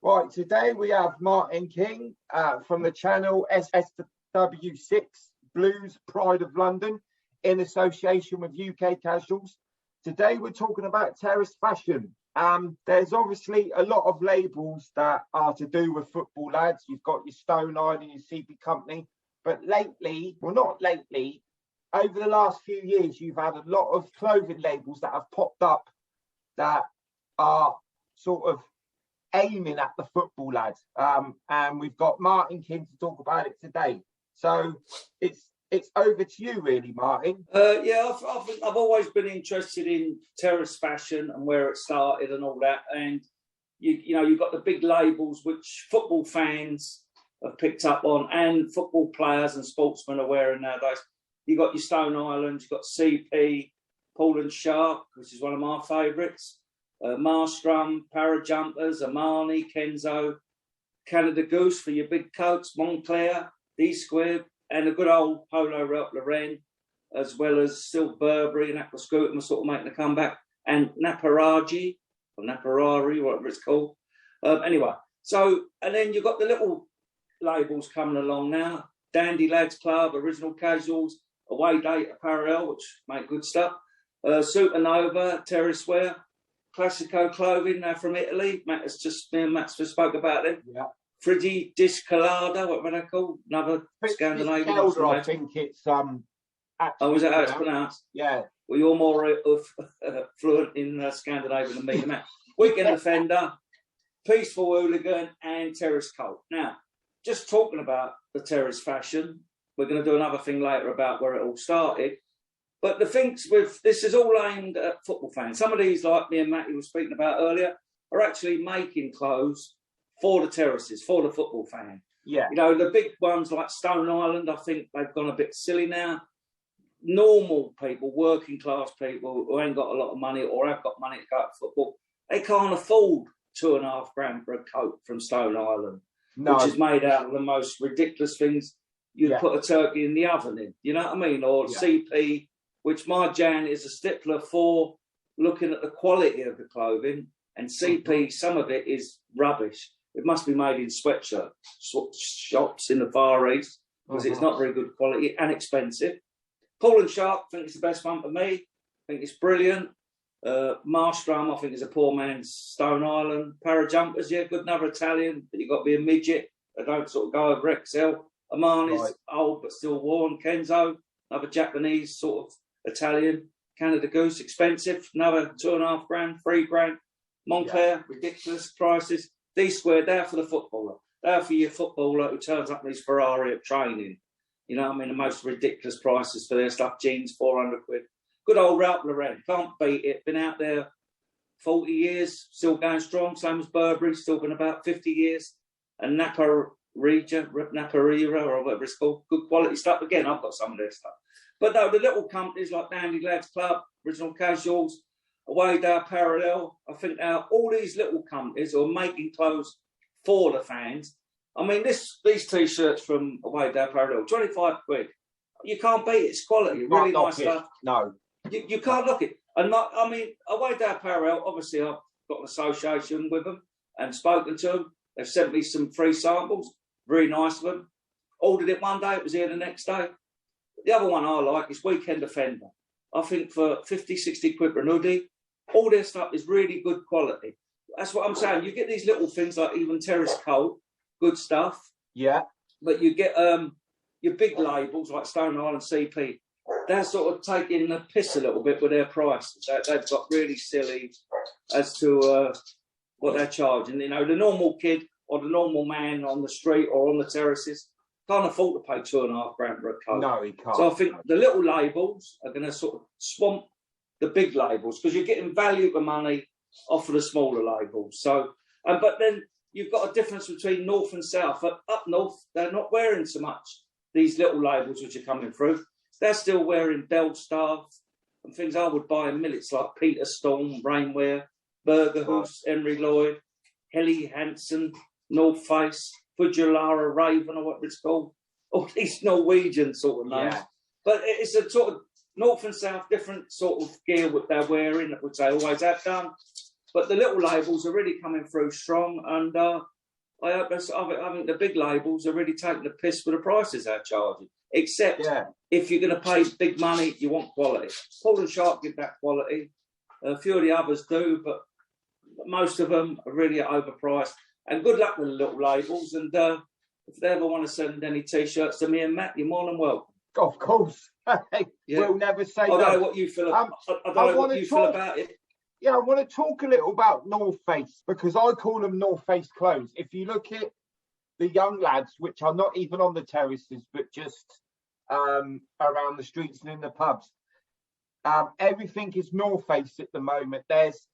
Right, today we have Martin King from the channel SSW6 Blues Pride of London in association with UK Casuals. Today we're talking about terrace fashion. There's obviously a lot of labels that are to do with football lads. You've got your Stone Island and your CP Company. But lately, well not lately, over the last few years, you've had a lot of clothing labels that have popped up that are sort of aiming at the football lads, and we've got Martin King to talk about it today. So it's over to you, really, Martin. Yeah, I've always been interested in terrace fashion and where it started and all that. And you know, you've got the big labels which football fans have picked up on, and football players and sportsmen are wearing nowadays. You've got your Stone Island, you've got CP, Paul and Shark, which is one of my favourites. Marstrum, Parajumpers, Armani, Kenzo, Canada Goose for your big coats, Montclair, D-Square, and a good old Polo Ralph Lauren, as well as still Burberry and Aqua Scoot are sort of making a comeback, and Naparaji, or Naparari, whatever it's called. Anyway, so, and then you've got the little labels coming along now, Dandy Lads Club, Original Casuals, Away Date Apparel, which make good stuff, Supernova, Terrace Wear, Classico Clothing from Italy. Matt's just spoke about them. Yeah. Friggi Discolada, what were they called? Another Scandinavian. I think it's oh, is that how it's pronounced? Yeah. Well, you're more fluent in Scandinavian than me, Matt. Weekend Offender, Peaceful Hooligan, and Terrace Coat. Now, just talking about the terrace fashion, we're going to do another thing later about where it all started. But the things with this is all aimed at football fans. Some of these, like me and Matty were speaking about earlier, are actually making clothes for the terraces, for the football fan. Yeah. You know, the big ones like Stone Island, I think they've gone a bit silly now. Normal people, working class people who ain't got a lot of money or have got money to go to football, they can't afford £2,500 for a coat from Stone Island, which is made out of the most ridiculous things. You'd put a turkey in the oven in, you know what I mean? Or CP, which my Jan is a stickler for looking at the quality of the clothing, and CP, some of it is rubbish. It must be made in sweatshirt shops in the Far East because it's not very good quality and expensive. Paul and Shark, I think it's the best one for me. I think it's brilliant. Marstrum, I think is a poor man's Stone Island. Parajumpers, yeah, good, another Italian, but you've got to be a midget. They don't sort of go over XL. Armani's old but still worn. Kenzo, another Japanese sort of Italian. Canada Goose, expensive, another £2,500, £3,000. Montclair, ridiculous prices. D-Square, they're for the footballer. They're for your footballer who turns up in his Ferrari at training. You know what I mean? The most ridiculous prices for their stuff. Jeans, £400. Good old Ralph Lauren, can't beat it. Been out there 40 years, still going strong. Same as Burberry, still been about 50 years. And Naparira, or whatever it's called. Good quality stuff. Again, I've got some of their stuff. But no, the little companies like Dandy Lads Club, Original Casuals, Away Day Parallel, I think all these little companies are making clothes for the fans. I mean, these T-shirts from Away Day Parallel, 25 quid. You can't beat it. It's quality, really nice stuff. No. You can't look it. And I mean, Away Day Parallel, obviously I've got an association with them and spoken to them. They've sent me some free samples, very nice of them. Ordered it one day, it was here the next day. The other one I like is Weekend Offender. I think for 50, 60 quid for an hoodie, all their stuff is really good quality. That's what I'm saying. You get these little things like even Terrace Coat, good stuff. Yeah. But you get your big labels like Stone Island CP. They're sort of taking the piss a little bit with their prices. They've got really silly as to what they're charging. You know, the normal kid or the normal man on the street or on the terraces can't afford to pay £2,500 for a coat. No, he can't. So I think the little labels are going to sort of swamp the big labels because you're getting value for money off of the smaller labels. So, but then you've got a difference between north and south. Up north, they're not wearing so much these little labels which are coming through. They're still wearing Bellstaff and things I would buy in millets like Peter Storm, Rainwear, Burger House, Henry Lloyd, Helly Hansen, North Face, Fujilara Raven, or whatever it's called. All these Norwegian sort of names. Yeah. But it's a sort of north and south, different sort of gear what they're wearing, which they always have done. But the little labels are really coming through strong, and I think the big labels are really taking the piss for the prices they're charging. Except if you're going to pay big money, you want quality. Paul and Sharp give that quality. A few of the others do, but most of them are really overpriced. And good luck with the little labels. And if they ever want to send any T-shirts to me and Matt, you're more than welcome. Of course. We'll never say I don't know what you feel. I don't know what you feel about it. Yeah, I want to talk a little about North Face, because I call them North Face clothes. If you look at the young lads, which are not even on the terraces, but just around the streets and in the pubs, everything is North Face at the moment. There's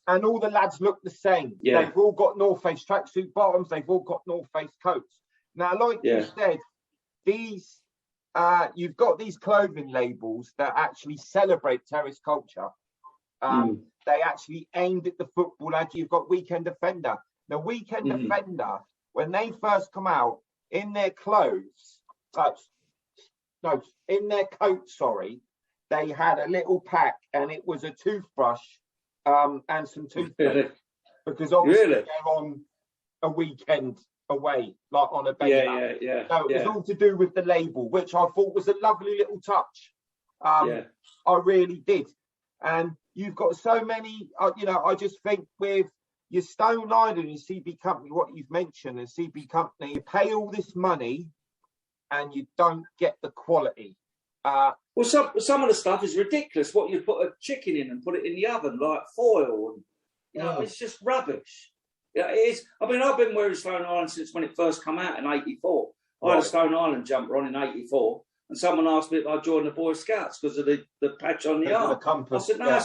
and all the lads look the same. Yeah. They've all got North Face tracksuit bottoms. They've all got North Face coats. Now, like you said, these you've got these clothing labels that actually celebrate terrace culture. They actually aimed at the football lad. You've got Weekend Defender. The Weekend Defender, when they first come out, in their clothes, in their coat, they had a little pack, and it was a toothbrush and some toothpaste. Because obviously they're on a weekend away, like on a bender. So it was all to do with the label, which I thought was a lovely little touch. I really did. And you've got so many, I just think with your Stone Island and CB Company, what you've mentioned, and CB Company, you pay all this money and you don't get the quality. Well, some of the stuff is ridiculous. What you put a chicken in and put it in the oven like foil, and it's just rubbish. Yeah, it is. I mean, I've been wearing Stone Island since when it first came out in '84. I had a Stone Island jumper on in '84, and someone asked me if I joined the Boy Scouts because of the patch on the arm. I said, no,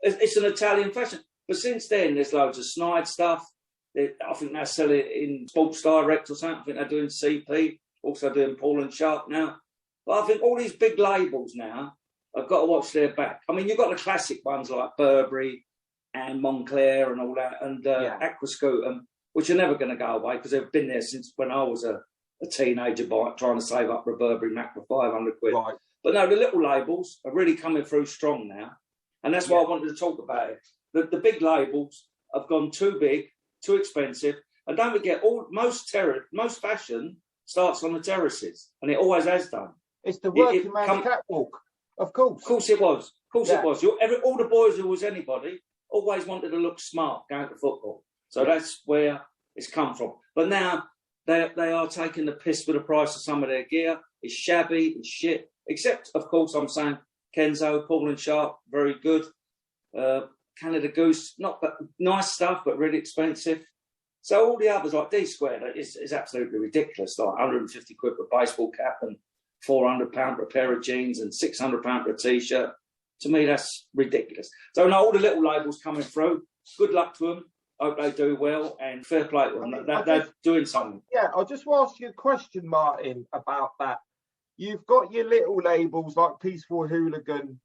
it's an Italian fashion. But since then, there's loads of snide stuff. I think they're selling it in Sports Direct or something. I think they're doing CP, also doing Paul and Sharp now. But I think all these big labels now have got to watch their back. I mean, you've got the classic ones like Burberry and Moncler and all that, and Aquascutum, which are never going to go away because they've been there since when I was a teenager trying to save up for a Burberry Mac for 500 quid. Right. But no, the little labels are really coming through strong now. And that's why I wanted to talk about it. The big labels have gone too big, too expensive. And don't forget, most fashion starts on the terraces, and it always has done. It's the working man's catwalk, of course. Of course it was. Of course it was. All the boys who was anybody always wanted to look smart going to football. So that's where it's come from. But now they are taking the piss for the price of some of their gear. It's shabby, it's shit. Except, of course, I'm saying Kenzo, Paul and Sharp, very good. Canada Goose, not but nice stuff, but really expensive. So all the others, like D Squared, is absolutely ridiculous. Like 150 quid for a baseball cap and £400 for a pair of jeans and £600 for a T-shirt. To me, that's ridiculous. So now all the little labels coming through. Good luck to them. Hope they do well, and fair play to them. They're doing something. Yeah, I'll just ask you a question, Martin, about that. You've got your little labels like Peaceful Hooligan,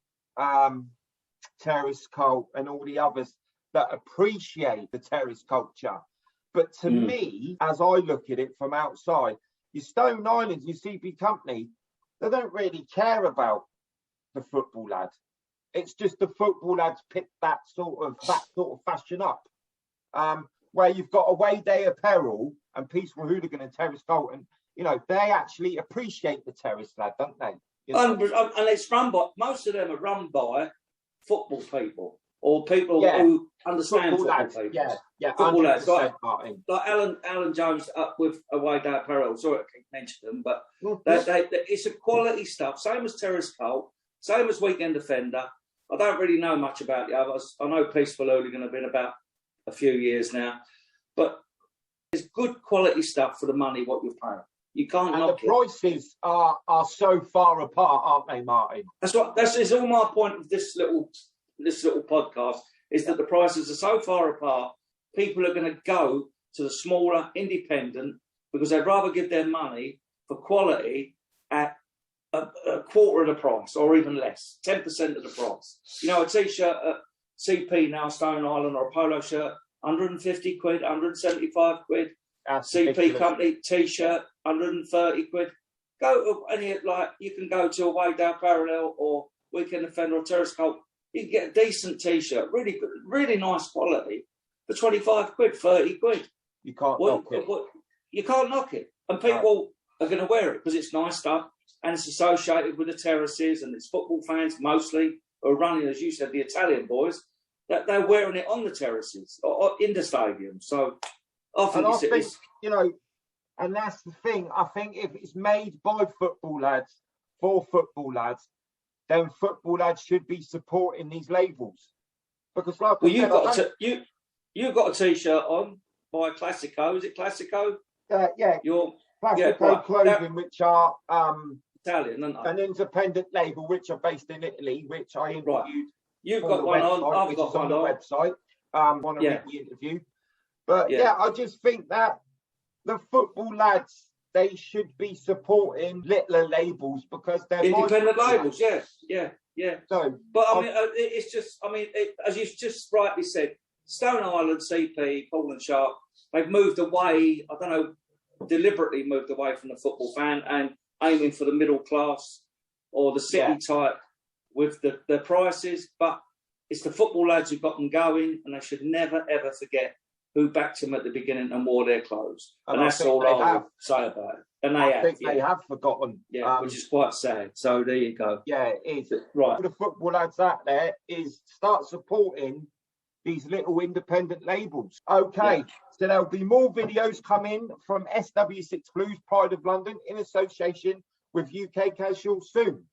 Terrace Cult, and all the others that appreciate the terrace culture. But to me, as I look at it from outside, your Stone Islands, your CP Company, they don't really care about the football lad. It's just the football lads pick that sort of fashion up. Where you've got Away Day Apparel and Peaceful Hooligan and Terrace Cult, and they actually appreciate the terrace lad, don't they? And it's run by, most of them are run by football people or people who understand football people. Football lads. Like Alan Jones up with Away Day Apparel. Sorry, I can't mention them, but it's a quality stuff. Same as Terrace Cult, same as Weekend Defender. I don't really know much about the others. I know Peaceful Hooligan have been about a few years now, but it's good quality stuff for the money what you're paying. You can't knock it. The prices are so far apart, aren't they, Martin? That's all my point of this little podcast is that the prices are so far apart. People are going to go to the smaller independent because they'd rather give their money for quality at a quarter of the price or even less, 10% of the price. A T-shirt at CP now, Stone Island, or a polo shirt, 150 quid, 175 quid. That's CP ridiculous. Company T-shirt, 130 quid. Go to any, you can go to Away Day Parallel or Weekend Defender or Terrace Cult. You can get a decent T-shirt, really good, really nice quality, for 25 quid, 30 quid. You can't knock it. You can't knock it. And people are going to wear it because it's nice stuff and it's associated with the terraces, and it's football fans mostly who are running, as you said, the Italian boys, that they're wearing it on the terraces or in the stadium. So I think, you know, and that's the thing. I think if it's made by football lads for football lads, then football lads should be supporting these labels. Because like you've got a T-shirt on by Classico. Is it Classico? Yeah. Your Classico clothing, which are Italian, aren't they? an independent label which are based in Italy, which I interviewed. Right. You've got one on. I've got one on the website. Want to read the interview? But I just think that the football lads, they should be supporting littler labels because they're independent labels. Yeah. So, but I mean, it's just. I mean, as you've just rightly said, Stone Island, CP, Paul and Sharp, they've moved away. I don't know, deliberately moved away from the football fan and aiming for the middle class or the city type with the prices. But it's the football lads who've got them going, and they should never ever forget who backed them at the beginning and wore their clothes. And that's all I would say about it. And I think they have forgotten. Yeah, which is quite sad. So there you go. Yeah, it is. Right. For the football lads out there is start supporting these little independent labels. Okay, so there'll be more videos coming from SW6 Blues, Pride of London, in association with UK Casual soon.